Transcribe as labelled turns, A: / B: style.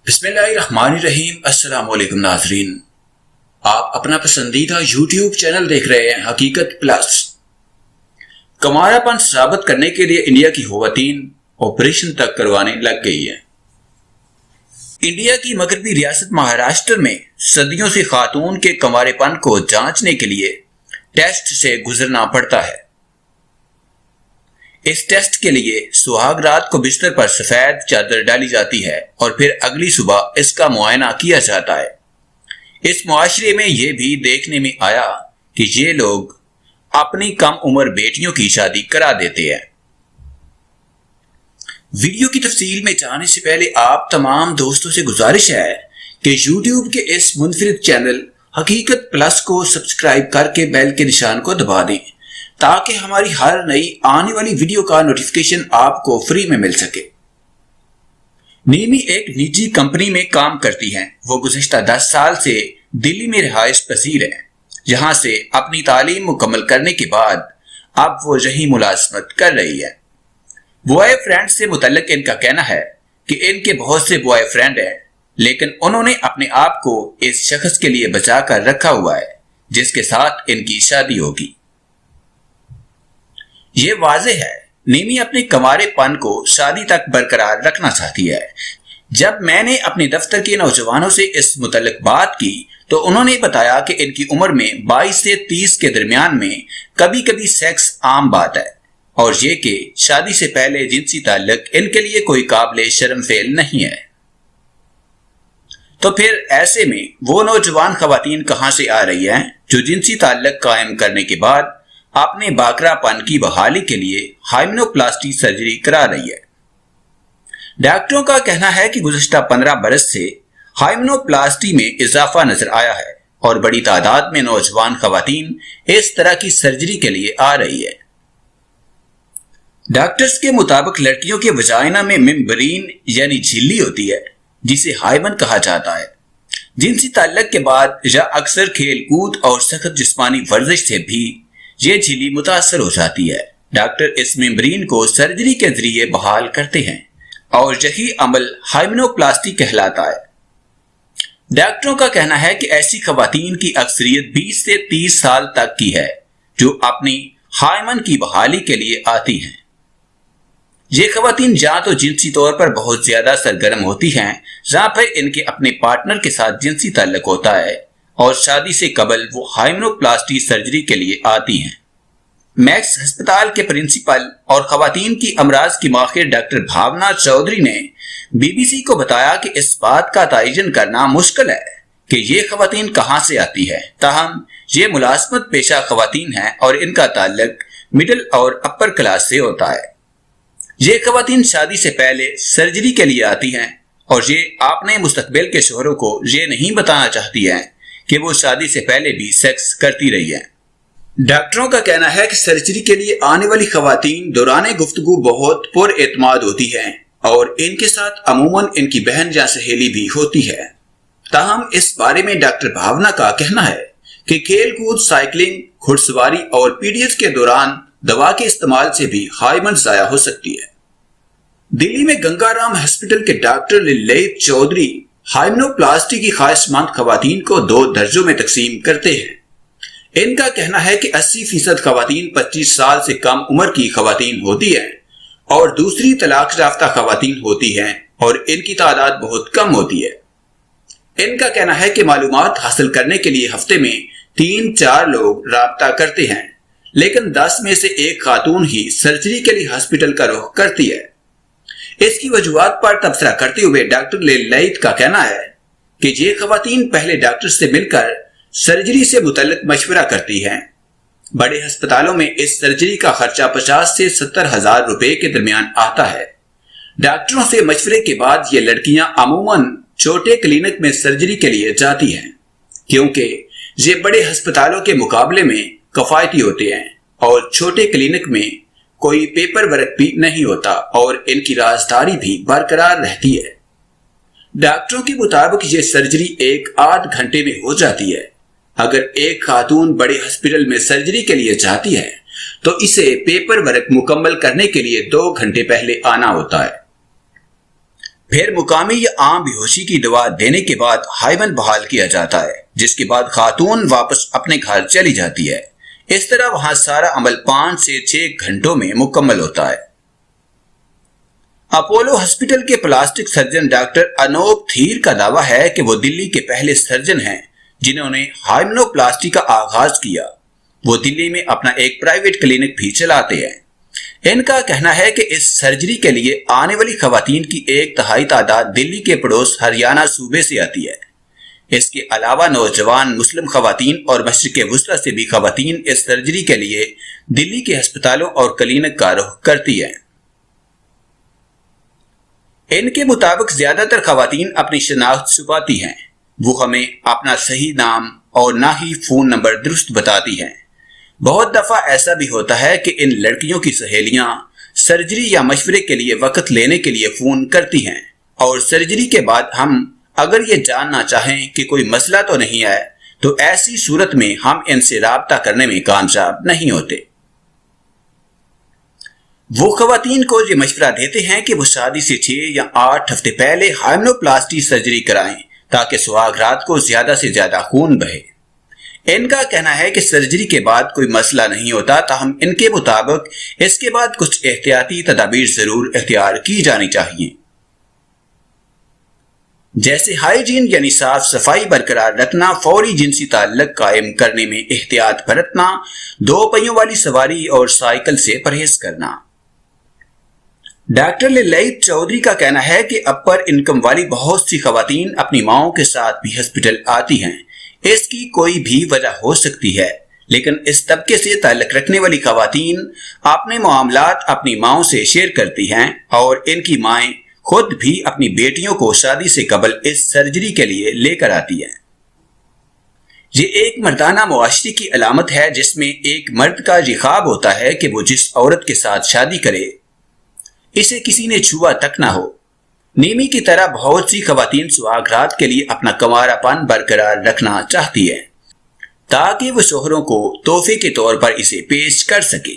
A: بسم اللہ الرحمن الرحیم۔ السلام علیکم ناظرین، آپ اپنا پسندیدہ یوٹیوب چینل دیکھ رہے ہیں حقیقت پلس۔ کمارا پن ثابت کرنے کے لیے انڈیا کی خواتین آپریشن تک کروانے لگ گئی ہیں۔ انڈیا کی مغربی ریاست مہاراشٹر میں صدیوں سے خاتون کے کمارے پن کو جانچنے کے لیے ٹیسٹ سے گزرنا پڑتا ہے۔ اس ٹیسٹ کے لیے سہاگ رات کو بستر پر سفید چادر ڈالی جاتی ہے اور پھر اگلی صبح اس کا معائنہ کیا جاتا ہے۔ اس معاشرے میں یہ بھی دیکھنے میں آیا کہ یہ لوگ اپنی کم عمر بیٹیوں کی شادی کرا دیتے ہیں۔ ویڈیو کی تفصیل میں جانے سے پہلے آپ تمام دوستوں سے گزارش ہے کہ یوٹیوب کے اس منفرد چینل حقیقت پلس کو سبسکرائب کر کے بیل کے نشان کو دبا دیں تاکہ ہماری ہر نئی آنے والی ویڈیو کا نوٹیفیکیشن آپ کو فری میں مل سکے۔ نیمی ایک نجی کمپنی میں کام کرتی ہیں۔ وہ گزشتہ 10 سال سے دلی میں رہائش پذیر ہیں، جہاں سے اپنی تعلیم مکمل کرنے کے بعد اب وہ یہی ملازمت کر رہی ہے۔ بوائے فرینڈ سے متعلق ان کا کہنا ہے کہ ان کے بہت سے بوائے فرینڈ ہیں، لیکن انہوں نے اپنے آپ کو اس شخص کے لیے بچا کر رکھا ہوا ہے جس کے ساتھ ان کی شادی ہوگی۔ یہ واضح ہے نیمی اپنے کمارے پن کو شادی تک برقرار رکھنا چاہتی ہے۔ جب میں نے اپنے دفتر کے نوجوانوں سے اس متعلق بات کی تو انہوں نے بتایا کہ ان کی عمر میں 22 سے 30 کے درمیان میں کبھی کبھی سیکس عام بات ہے، اور یہ کہ شادی سے پہلے جنسی تعلق ان کے لیے کوئی قابل شرم فعل نہیں ہے۔ تو پھر ایسے میں وہ نوجوان خواتین کہاں سے آ رہی ہیں جو جنسی تعلق قائم کرنے کے بعد اپنے باکرا پن کی بحالی کے لیے ہائمنوپلاسٹی سرجری کرا رہی ہے؟ ڈاکٹروں کا کہنا ہے کہ گزشتہ 15 برس سے ہائمنوپلاسٹی میں اضافہ نظر آیا ہے اور بڑی تعداد میں نوجوان خواتین اس طرح کی سرجری کے لیے آ رہی ہے۔ ڈاکٹرز کے مطابق لڑکیوں کے وجائنا میں ممبرین یعنی جھلی ہوتی ہے جسے ہائمن کہا جاتا ہے۔ جنسی تعلق کے بعد یا اکثر کھیل کود اور سخت جسمانی ورزش سے بھی یہ جھلی متاثر ہو جاتی ہے۔ ڈاکٹر اس ممبرین کو سرجری کے ذریعے بحال کرتے ہیں اور یہی عمل ہائمنوپلاسٹی کہلاتا ہے۔ ڈاکٹروں کا کہنا ہے کہ ایسی خواتین کی اکثریت 20 سے 30 سال تک کی ہے جو اپنی ہائمن کی بحالی کے لیے آتی ہیں۔ یہ خواتین یا تو جنسی طور پر بہت زیادہ سرگرم ہوتی ہیں یا پھر ان کے اپنے پارٹنر کے ساتھ جنسی تعلق ہوتا ہے اور شادی سے قبل وہ ہائمنوپلاسٹی سرجری کے لیے آتی ہیں۔ میکس ہسپتال کے پرنسپل اور خواتین کی امراض کی ماہر ڈاکٹر بھاونا چودھری نے بی بی سی کو بتایا کہ اس بات کا تعین کرنا مشکل ہے کہ یہ خواتین کہاں سے آتی ہے، تاہم یہ ملازمت پیشہ خواتین ہیں اور ان کا تعلق مڈل اور اپر کلاس سے ہوتا ہے۔ یہ خواتین شادی سے پہلے سرجری کے لیے آتی ہیں اور یہ اپنے مستقبل کے شوہروں کو یہ نہیں بتانا چاہتی ہیں کہ وہ شادی سے پہلے بھی سیکس کرتی رہی ہیں۔ ڈاکٹروں کا کہنا ہے کہ سرجری کے لیے آنے والی خواتین دوران گفتگو بہت پر اعتماد ہوتی ہیں اور ان کے ساتھ عموماً ان کی بہن یا سہیلی بھی ہوتی ہے۔ تاہم اس بارے میں ڈاکٹر بھاونا کا کہنا ہے کہ کھیل کود، سائیکلنگ، گھڑ سواری اور پیریڈز کے دوران دوا کے استعمال سے بھی ہائمن ضائع ہو سکتی ہے۔ دلی میں گنگا رام ہسپتال کے ڈاکٹر للیت چودھری ہائمنوپلاسٹی کی خواہش مند خواتین کو 2 درجوں میں تقسیم کرتے ہیں۔ ان کا کہنا ہے کہ 80% خواتین 25 سال سے کم عمر کی خواتین ہوتی ہیں اور دوسری طلاق یافتہ خواتین ہوتی ہیں اور ان کی تعداد بہت کم ہوتی ہے۔ ان کا کہنا ہے کہ معلومات حاصل کرنے کے لیے ہفتے میں 3-4 لوگ رابطہ کرتے ہیں، لیکن 10 میں سے 1 خاتون ہی سرجری کے لیے ہسپتال کا رخ کرتی ہے۔ اس کی وجوہات پر تبصرہ کرتے ہوئے ڈاکٹر لیلیت کا کہنا ہے کہ یہ خواتین پہلے ڈاکٹر سے مل کر سرجری سے متعلق مشورہ کرتی ہیں۔ بڑے ہسپتالوں میں اس سرجری کا خرچہ 50 سے 70 ہزار روپے کے درمیان آتا ہے۔ ڈاکٹروں سے مشورے کے بعد یہ لڑکیاں عموماً چھوٹے کلینک میں سرجری کے لیے جاتی ہیں کیونکہ یہ بڑے ہسپتالوں کے مقابلے میں کفایتی ہوتے ہیں اور چھوٹے کلینک میں کوئی پیپر ورک بھی نہیں ہوتا اور ان کی رازداری بھی برقرار رہتی ہے۔ ڈاکٹروں کے مطابق یہ سرجری 1-8 گھنٹے میں ہو جاتی ہے۔ اگر ایک خاتون بڑے ہسپتال میں سرجری کے لیے جاتی ہے تو اسے پیپر ورک مکمل کرنے کے لیے 2 گھنٹے پہلے آنا ہوتا ہے۔ پھر مقامی یا عام بے ہوشی کی دوا دینے کے بعد ہائمن بحال کیا جاتا ہے، جس کے بعد خاتون واپس اپنے گھر چلی جاتی ہے۔ اس طرح وہاں سارا عمل 5 سے 6 گھنٹوں میں مکمل ہوتا ہے۔ اپولو ہسپتال کے پلاسٹک سرجن ڈاکٹر انوپ تھیر کا دعویٰ ہے کہ وہ دلی کے پہلے سرجن ہیں جنہوں نے ہائمنوپلاسٹی کا آغاز کیا۔ وہ دلی میں اپنا ایک پرائیویٹ کلینک بھی چلاتے ہیں۔ ان کا کہنا ہے کہ اس سرجری کے لیے آنے والی خواتین کی 1/3 تعداد دلی کے پڑوس ہریانہ صوبے سے آتی ہے۔ اس کے علاوہ نوجوان مسلم خواتین اور مشرق وسطی سے بھی خواتین اس سرجری کے لیے دلی کے ہسپتالوں اور کلینک کا رخ کرتی ہیں۔ ان کے مطابق زیادہ تر خواتین اپنی شناخت چھپاتی ہیں۔ وہ ہمیں اپنا صحیح نام اور نہ ہی فون نمبر درست بتاتی ہیں۔ بہت دفعہ ایسا بھی ہوتا ہے کہ ان لڑکیوں کی سہیلیاں سرجری یا مشورے کے لیے وقت لینے کے لیے فون کرتی ہیں، اور سرجری کے بعد ہم اگر یہ جاننا چاہیں کہ کوئی مسئلہ تو نہیں ہے تو ایسی صورت میں ہم ان سے رابطہ کرنے میں کامیاب نہیں ہوتے۔ وہ خواتین کو یہ مشورہ دیتے ہیں کہ وہ شادی سے 6 یا 8 ہفتے پہلے ہائمنوپلاسٹی سرجری کرائیں تاکہ سہاگ رات کو زیادہ سے زیادہ خون بہے۔ ان کا کہنا ہے کہ سرجری کے بعد کوئی مسئلہ نہیں ہوتا، تاہم ان کے مطابق اس کے بعد کچھ احتیاطی تدابیر ضرور اختیار کی جانی چاہیے، جیسے ہائیجین یعنی صاف صفائی برقرار رکھنا، فوری جنسی تعلق قائم کرنے میں احتیاط برتنا، 2 پہیوں والی سواری اور سائیکل سے پرہیز کرنا۔ ڈاکٹر للیت چودھری کا کہنا ہے کہ اپر انکم والی بہت سی خواتین اپنی ماؤں کے ساتھ بھی ہسپتال آتی ہیں۔ اس کی کوئی بھی وجہ ہو سکتی ہے، لیکن اس طبقے سے تعلق رکھنے والی خواتین اپنے معاملات اپنی ماؤں سے شیئر کرتی ہیں، اور ان کی مائیں خود بھی اپنی بیٹیوں کو شادی سے قبل اس سرجری کے لیے لے کر آتی ہیں۔ یہ ایک مردانہ معاشرے کی علامت ہے جس میں ایک مرد کا یہ خواب ہوتا ہے کہ وہ جس عورت کے ساتھ شادی کرے اسے کسی نے چھوا تک نہ ہو۔ نیمی کی طرح بہت سی خواتین سہاگ رات کے لیے اپنا کنوارا پن برقرار رکھنا چاہتی ہیں تاکہ وہ شوہروں کو تحفے کے طور پر اسے پیش کر سکے۔